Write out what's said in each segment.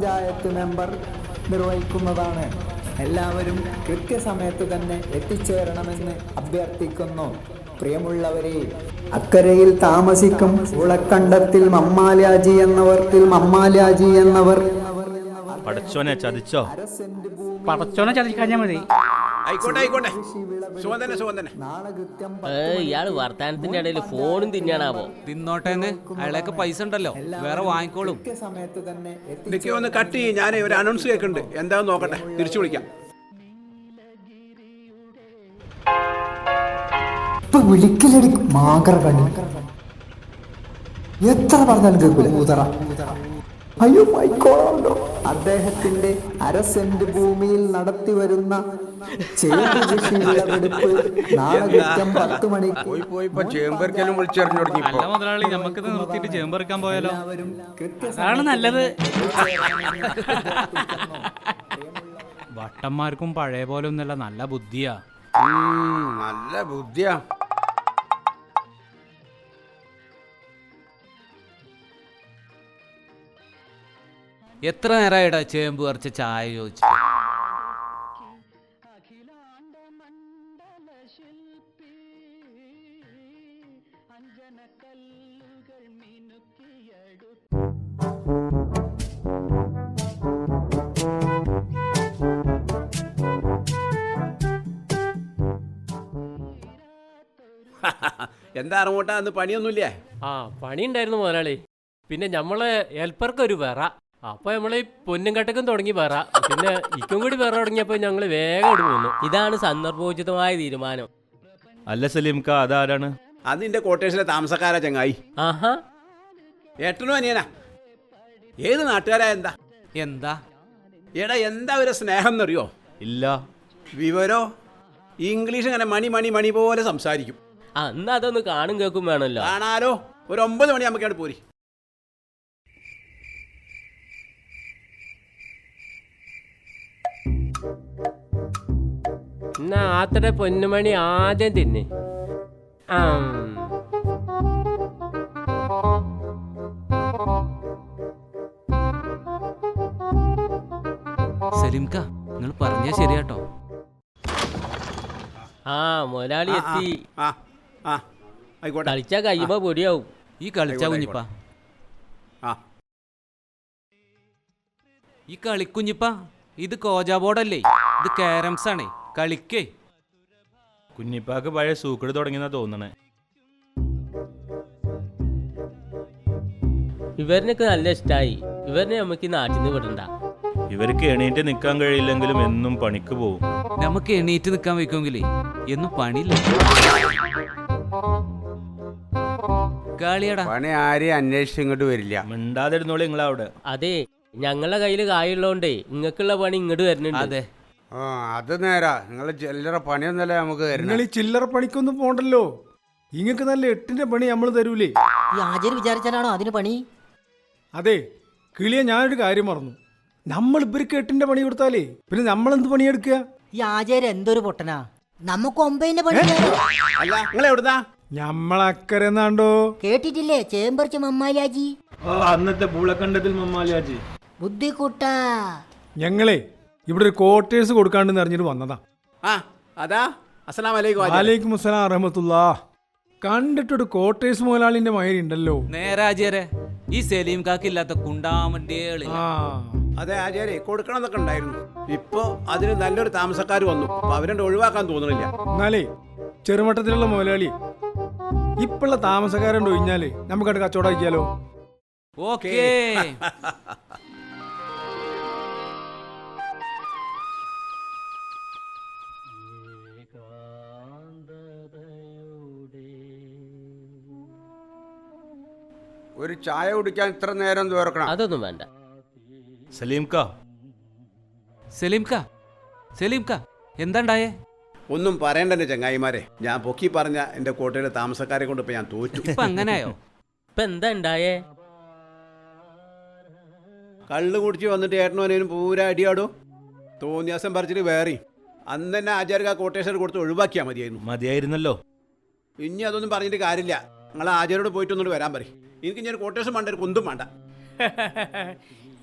Panchayat member നിർവഹിക്കുന്നതാണ്. എല്ലാവരും കൃത്യസമയത്ത് തന്നെ എത്തിച്ചേരണമെന്ന് അഭ്യർത്ഥിക്കുന്നു. പ്രിയമുള്ളവരെ, അക്കരയിൽ താമസിക്കും ഉളക്കണ്ടത്തിൽ മമ്മാലാജി എന്നവർ പടച്ചോനെ ചതിച്ചോ? പടച്ചോനെ ചതിക്കാഞ്ഞാ മതി. ആയിക്കോട്ടെ സുഖം. ഇയാള് വർത്താനത്തിന്റെ ഇടയിൽ ഫോണും തിന്നാണാവോ? തിന്നോട്ടേന്ന്, അയാളൊക്കെ പൈസ ഉണ്ടല്ലോ, വേറെ വാങ്ങിക്കോളും. കൃത്യസമയത്ത് തന്നെ ഇതൊക്കെ ഒന്ന് കട്ട് ചെയ്യും. ഞാൻ ഒരു അനൗൺസ് കേൾക്കുന്നുണ്ട്, എന്താണെന്ന് നോക്കട്ടെ, തിരിച്ചു വിളിക്കാം. ഇപ്പൊ വിളിക്കലടി മാകറ കണ്ണി, എത്ര പറഞ്ഞാലും കേൾക്കൂല ഊതറ. അയ്യോ മൈക്കോളോ. അദ്ദേഹത്തിന്റെ 1/2 സെന്റ് ഭൂമിയിൽ നടത്തി വരുന്ന ചേമ്പ് കൃഷി വിളവെടുപ്പ് നാളെ കൃത്യം 10 മണിക്ക്. പോയി ചേമ്പർക്കെല്ലാം വിളിച്ചറിഞ്ഞു തുടങ്ങി. അല്ല മുതലാളി, നമുക്കിത് നിർത്തിയിട്ട് ചേമ്പെടുക്കാൻ പോയാലോ? എല്ലാവരും അതാണ് നല്ലത്. വട്ടന്മാർക്കും പഴയ പോലെ ഒന്നല്ല, നല്ല ബുദ്ധിയാ. നല്ല ബുദ്ധിയാ. എത്ര നേരമായിടാ ചേമ്പ് കുറച്ച് ചായ ചോദിച്ചു. എന്താ ഇറങ്ങോട്ടാ, അന്ന് പണിയൊന്നുമില്ലേ? പണി ഉണ്ടായിരുന്നു മുതലാളി. പിന്നെ നമ്മളെ ഹെൽപ്പർക്കൊരു വേറ, അപ്പൊ നമ്മള് പൊന്നും കട്ടക്കും തുടങ്ങി വേറ, പിന്നെ ഇക്കും കൂടി വേറെ തുടങ്ങിയപ്പോ ഞങ്ങള് വേഗം ഇവിടെ പോന്നു. ഇതാണ് സന്ദർഭോചിതമായ തീരുമാനം. അല്ല സലീംക്ക, അതാരാണ്? അത് നിന്റെ കോട്ടേഴ്സിലെ താമസക്കാരാ ചങ്ങായി. ആഹാ, ഏട്ടനും അനിയനാ. ഏത് നാട്ടുകാരാ? എന്താ എന്താ ഒരു സ്നേഹം എന്നറിയോ? ഇല്ല. വിവരോ? ഇംഗ്ലീഷ് ഇങ്ങനെ മണി പോലെ സംസാരിക്കും. അന്ന് അതൊന്ന് കാണും കേൾക്കും വേണമല്ലോ. കാണാലോ. ഒരു 9 മണി നമുക്കാണ് പോരി. എന്നാ ആത്തടെ പൊന്നുമണി ആദ്യം തിന്നെ. സലീംക്ക, നിങ്ങൾ പറഞ്ഞ ശരിയാട്ടോ. മുതലാളി എത്തി. ആയിക്കോട്ടെ. കളിച്ചാ കഴിയുമ്പോ പൊടിയാവും. ഈ കളിച്ചാ കുഞ്ഞിപ്പ, ഈ കളിക്കുഞ്ഞിപ്പ, ഇത് കോജാ ബോർഡല്ലേ, ഇത് കാരംസ് ആണേ, കളിക്കേ. കുഞ്ഞിപ്പാക്ക് പഴയ സൂക്കട് തുടങ്ങിയെന്നാ തോന്നണേ. ഇവരിനൊക്കെ നല്ല ഇഷ്ടായി. ഇവരിനെ നമുക്ക് നാട്ടിൽ നിന്ന് വിടണ്ട. ഇവർക്ക് എണീറ്റ് നിൽക്കാൻ കഴിയില്ലെങ്കിലും എന്നും പണിക്ക് പോവും. നമുക്ക് എണീറ്റ് നിൽക്കാൻ വയ്ക്കുമെങ്കിലേ എന്നും പണിയില്ല. കളിയടാ, പണി ആരെയും അന്വേഷിച്ച് ഇങ്ങോട്ട് വരില്ല. മിണ്ടാതിരുന്നോളി നിങ്ങളവിടെ. അതെ, ഞങ്ങളുടെ കയ്യിൽ കായുള്ളതുകൊണ്ടേ ഇങ്ങക്കുള്ള പണി ഇങ്ങോട്ട് വരുന്നുണ്ട്. അതെ, അത് നേരാ. നിങ്ങൾ ചില്ലറ പണിയൊന്നല്ലേ നമുക്ക് തരുന്നത്. നിങ്ങൾ ഈ ചില്ലറ പണിക്കൊന്നും പോണ്ടല്ലോ. ഇങ്ങക്ക് നല്ല 8ന്റെ പണി നമ്മൾ തരൂലേ. ഈ ആചാര്യ വിചാരിച്ചാലാണോ അതിന് പണി? അതെ കിളിയെ, ഞാനൊരു കാര്യം മറന്നു. നമ്മൾ ഇവർക്ക് 8ന്റെ പണി കൊടുത്താലേ പിന്നെ നമ്മളെന്ത് പണിയെടുക്കുക? ഈ ആചാര്യ എന്തൊരു പൊട്ടനാ. നമുക്ക് 9ന്റെ പണി അല്ല, നിങ്ങൾ എവിടുന്നാ? ഞമ്മളക്കരെന്നാണ്ടോ കേട്ടിട്ടില്ലേ? ചേമ്പറിച്ച മമ്മാലാജി, അന്നത്തെ പൂളക്കണ്ടത്തിൽ മമ്മാലിയാജി. ബുദ്ധി കൂട്ടാ. ഞങ്ങളെ ഇവിടെ ഒരു ക്വാർട്ടേഴ്സ് കൊടുക്കാണ്ടെന്ന് അറിഞ്ഞിട്ട് വന്നതാ. അതാ. അസ്സലാമു അലൈക്കും. വാലൈക്കും അസ്സലാം റഹ്മത്തുള്ളാ. കണ്ടിട്ടൊരു ക്വാർട്ടേഴ്സ് മുതലാളിന്റെ മയരി ഉണ്ടല്ലോ. നേരാചാരെ, ഈ സലീം കാക്കില്ലാത്ത കുണ്ടാമണ്ടിയേളി. അതെ ആചാര്യ, കൊടുക്കണം എന്നൊക്കെ ഉണ്ടായിരുന്നു. ഇപ്പൊ അതിന് നല്ലൊരു താമസക്കാർ വന്നു. അപ്പൊ അവരെ ഒഴിവാക്കാൻ തോന്നുന്നില്ല. എന്നാലേ ചെറുമട്ടത്തിലുള്ള മുതലാളി ഇപ്പുള്ള താമസക്കാരുണ്ട് ഒഴിഞ്ഞാല് നമുക്കത് കച്ചവടമാക്കിയാലോ? ഓക്കേ. ഒരു ചായ കുടിക്കാൻ ഇത്ര നേരം തോർക്കണം? അതൊന്നും വേണ്ട. സലീംക്ക, സലീംക്ക എന്താണ്ടായേ? ഒന്നും പറയണ്ടെന്റെ ചങ്ങായിമാരെ. ഞാൻ പൊക്കി പറഞ്ഞ എന്റെ കോട്ടയിലെ താമസക്കാരെ കൊണ്ട് ഇപ്പൊ ഞാൻ തോറ്റു. ഇപ്പൊ അങ്ങനെയോ? ഇപ്പൊ എന്താ ഉണ്ടായേ? കള്ളു കുടിച്ച് വന്നിട്ട് ഏട്ടനും പൂര അടിയാടോ. തോന്നിയാസം പറിച്ചിട്ട് വേറെ അന്ന് തന്നെ ആചാര്യ കോട്ടേഷൻ കൊടുത്ത് ഒഴിവാക്കിയാൽ മതിയായിരുന്നല്ലോ. ഇനി അതൊന്നും പറഞ്ഞിട്ട് കാര്യമില്ല. നിങ്ങൾ ആചാര്യോട് പോയിട്ട് ഒന്നുകൂടി വരാൻ പറയും. എനിക്ക് ഞാൻ കോട്ടേഷൻ വേണ്ട, ഒരു കുന്തും വേണ്ട.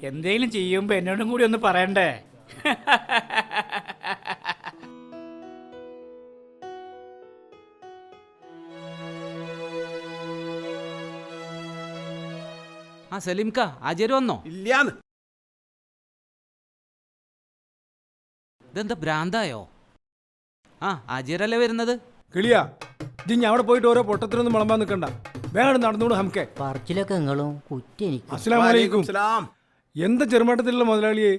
എന്തേലും ചെയ്യുമ്പോ എന്നോടും കൂടി ഒന്ന് പറയണ്ടേ? ആ സലീംക്ക ആചാര് വന്നോ? ഇല്ലാന്ന്. ഇതെന്താ ഭ്രാന്തായോ? ആ ആചാരല്ലേ വരുന്നത്? കിളിയാ, ഇജ്ജ് അവിടെ പോയിട്ട് ഓരോ പൊട്ടത്തിനൊന്നും വിളമ്പാൻ നിൽക്കണ്ട. വേണം നടന്നോട് ഹംക്കെ. പറച്ചിലൊക്കെ നിങ്ങളും കുറ്റി എനിക്ക്. അസ്സലാമു അലൈക്കും. സലാം. എന്താ ചെറുമട്ടത്തിലുള്ള മുതലാളിയെ,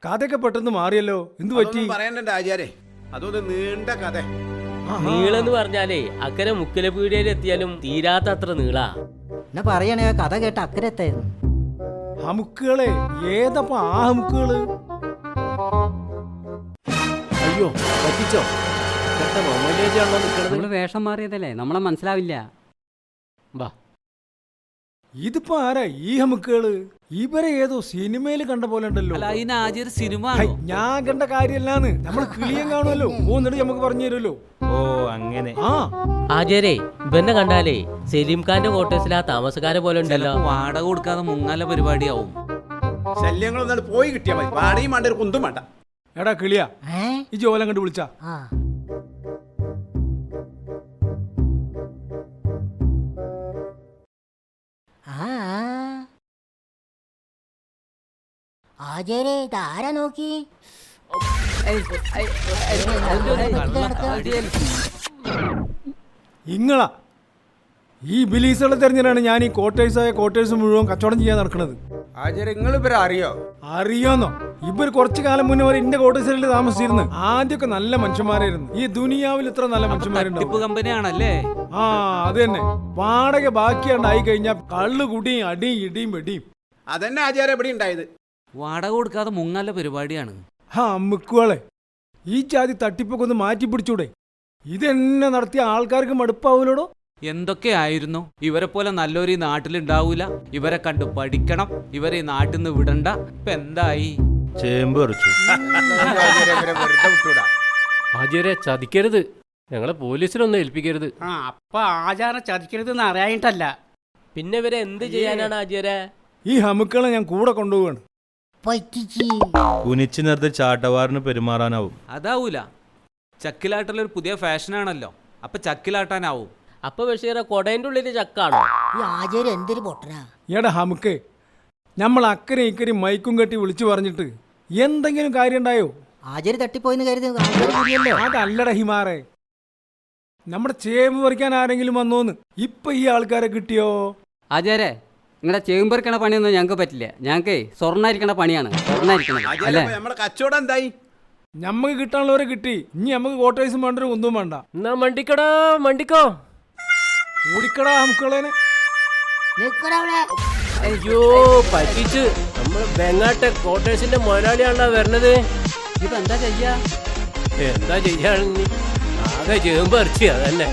കഥയൊക്കെ പെട്ടെന്ന് മാറിയല്ലോ, എന്ത് പറ്റി? അതൊന്നും പറയണ്ട ആചാരെ, അതൊന്ന് നീണ്ട കഥ. നീളെന്ന് പറഞ്ഞാലേ അക്കരെ മുക്കിലെ പീടികയിൽ എത്തിയാലും തീരാത്ത അത്ര നീളാ. എന്നാ പറയണേ, കഥ കേട്ട് അക്കരെ എത്തായിരുന്നു. ഹമുക്കുകളെ, ഏതപ്പാ ആ ഹമുക്കുകള്? അയ്യോ പറ്റിച്ചോ? നമ്മള് വേഷം മാറിയതല്ലേ, നമ്മളെ മനസ്സിലാവില്ല. വാ, ഇതിപ്പോ ആരാ ഈ ഹമുക്കുകള്? ഇവരെ ഏതോ സിനിമയിൽ കണ്ട പോലെ ഉണ്ടല്ലോ. അല്ല അതിന് ആചാര് സിനിമ ഹൈ, ഞാൻ കണ്ട കാര്യല്ലാന്ന്. നമ്മൾ കിളിയം കാണുമല്ലോ, എന്നിട്ട് നമുക്ക് പറഞ്ഞു തരുമല്ലോ. ഓ അങ്ങനെ. ആ ആചാരേ ഇവന്നെ കണ്ടാലേ സലീം ഖാന്റെ ക്വാർട്ടേഴ്സിൽ ആ താമസക്കാരെ പോലെ ഉണ്ടല്ലോ. വാടക കൊടുക്കാതെ മുങ്ങാല പരിപാടിയാവും. ശല്യങ്ങളൊന്നും പോയി കിട്ടിയാൽ മതി. വാടയും വേണ്ട, ഒരു കുന്തും വേണ്ട. എടാ കിളിയാ, ഏ ഈ ജോലം കണ്ട് വിളിച്ചാ. ആ ആ ആചാരേ, ഇതാരാ നോക്കി? ഇങ്ങളാ ഈ ബിലീസുകളെ തെരഞ്ഞാണ് ഞാൻ ഈ ക്വാർട്ടേഴ്സ് മുഴുവൻ കച്ചവടം ചെയ്യാൻ നടക്കുന്നത്. നിങ്ങൾ ഇവരെ അറിയോ? അറിയാന്നോ? ഇവർ കുറച്ചു കാലം മുന്നേ വരെ എന്റെ ക്വാർട്ടേഴ്സിൽ താമസിച്ചിരുന്നു. ആദ്യമൊക്കെ നല്ല മനുഷ്യന്മാരായിരുന്നു. ഈ ദുനിയാവിൽ ഇത്ര നല്ല ടിപ്പ് മനുഷ്യന്മാരുണ്ടാവും. കമ്പനിയാണല്ലേ? ആ അത് തന്നെ. വാടക ബാക്കിയാണ്ടായി കഴിഞ്ഞാൽ കള്ളു കുടിയും അടിയും ഇടിയും വെടിയും. അതന്നെ ആചാരം എവിടെ ഉണ്ടായത്. വാടക കൊടുക്കാതെ മുങ്ങാല പരിപാടിയാണ്. ആ അമ്മുക്കുകളെ, ഈ ജാതി തട്ടിപ്പൊക്കെ ഒന്ന് മാറ്റി പിടിച്ചൂടെ? ഇതെന്നെ നടത്തിയ ആൾക്കാർക്ക് മടുപ്പാവൂലോടോ. എന്തൊക്കെയായിരുന്നു? ഇവരെ പോലെ നല്ലൊരു ഈ നാട്ടിലുണ്ടാവൂല, ഇവരെ കണ്ടു പഠിക്കണം, ഇവരെ ഈ നാട്ടിൽ നിന്ന് വിടണ്ട. ഇപ്പൊ എന്തായി? ചേമ്പ് പറിച്ചു. വെറുതെ വിട്ടൂടാ. ആചാര്യ ചതിക്കരുത്, ഞങ്ങളെ പോലീസിലൊന്നും ഏൽപ്പിക്കരുത്. ആ അപ്പൊ ആചാരം ചതിക്കരുതെന്ന് അറിയായിട്ടല്ല. പിന്നെ ഇവരെ എന്ത് ചെയ്യാനാണ് ആചാര്യ? ഈ ഹമുക്കളെ ഞാൻ കൂടെ കൊണ്ടുപോവാണ്. പറ്റിച്ച്. കുനിച്ചു നിർത്തി ചാട്ടവാറിന് പെരുമാറാനാവും. അതാവൂല. ചക്കിലാട്ടലൊരു പുതിയ ഫാഷനാണല്ലോ, അപ്പൊ ചക്കിലാട്ടാനാവും. അപ്പൊ ബഷീറ കൊടേന്റെ ഉള്ളില് ചക്കാണോ? ഈ ആചാര്യ എന്തൊരു പൊട്ടനാ. എടാ ഹമുക്കെ, നമ്മൾ അക്കരെ ഇക്കരെ മൈക്കും കെട്ടി വിളിച്ചു പറഞ്ഞിട്ട് എന്തെങ്കിലും കാര്യം ഉണ്ടായോ? ആചാര്യ തട്ടിപ്പോയിന്ന് കരുതി ആൾക്കാര് കൂടിയല്ലോ. അതല്ലട ഹിമാറെ, നമ്മുടെ ചേമ്പ് പറിക്കാൻ ആരെങ്കിലും വന്നോന്ന്. ഇപ്പൊ ഈ ആൾക്കാരെ കിട്ടിയോ? ആചാരെ, നിങ്ങളുടെ ചേമ്പറിക്കണ പണിയൊന്നും ഞങ്ങൾക്ക് പറ്റില്ല. ഞങ്ങൾക്ക് സ്വർണ്ണായിരിക്കണ പണിയാണ്. സ്വർണ്ണായിരിക്കണം അല്ലേ? ആചാരം നമ്മുടെ കച്ചവടം എന്തായി? ഞമ്മക്ക് കിട്ടാനുള്ളവരെ കിട്ടി. ഇനി നമുക്ക് ക്വാർട്ടേഴ്സും വേണ്ട, ഒന്നും വേണ്ട. എന്നാ മണ്ടിക്കടാ, മണ്ടിക്കോ. ഓടിക്കടാ ഹമുക്കളേനെ. നിക്കടവിടെ. അയ്യോ പറ്റിച്ച്. നമ്മള് വെങ്ങാട്ടെ ക്വാർട്ടേഴ്സിന്റെ മുതലാളിയാണോ വരണത്? ഇപ്പൊ എന്താ ചെയ്യാ? എന്താ ചെയ്യാൻ? ആകെ ചേമ്പ് ഇറച്ചി അതന്നെ.